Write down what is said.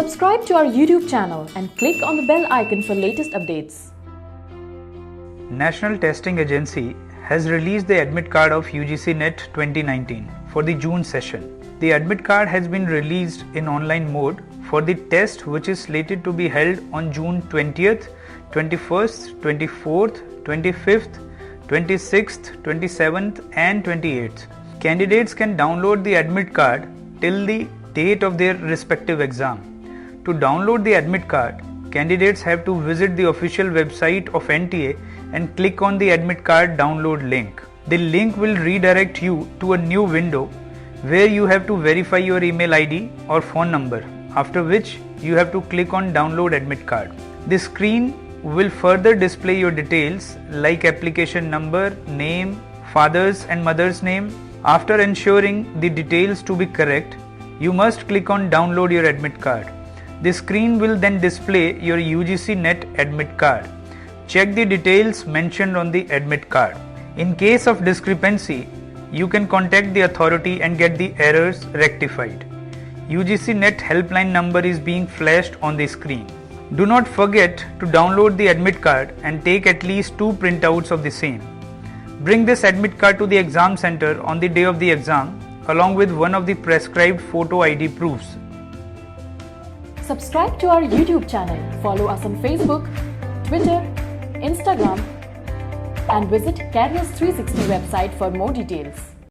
Subscribe to our YouTube channel and click on the bell icon for latest updates. National Testing Agency has released the Admit Card of UGC NET 2019 for the June session. The Admit Card has been released in online mode for the test, which is slated to be held on June 20th, 21st, 24th, 25th, 26th, 27th and 28th. Candidates can download the Admit Card till the date of their respective exam. To download the Admit Card, candidates have to visit the official website of NTA and click on the Admit Card download link. The link will redirect you to a new window where you have to verify your email ID or phone number, after which you have to click on Download Admit Card. The screen will further display your details like application number, name, father's and mother's name. After ensuring the details to be correct, you must click on Download your Admit Card. The screen will then display your UGC NET Admit Card. Check the details mentioned on the Admit Card. In case of discrepancy, you can contact the authority and get the errors rectified. UGC NET helpline number is being flashed on the screen. Do not forget to download the Admit Card and take at least 2 printouts of the same. Bring this Admit Card to the exam center on the day of the exam along with one of the prescribed photo ID proofs. Subscribe to our YouTube channel, follow us on Facebook, Twitter, Instagram and visit Careers 360 website for more details.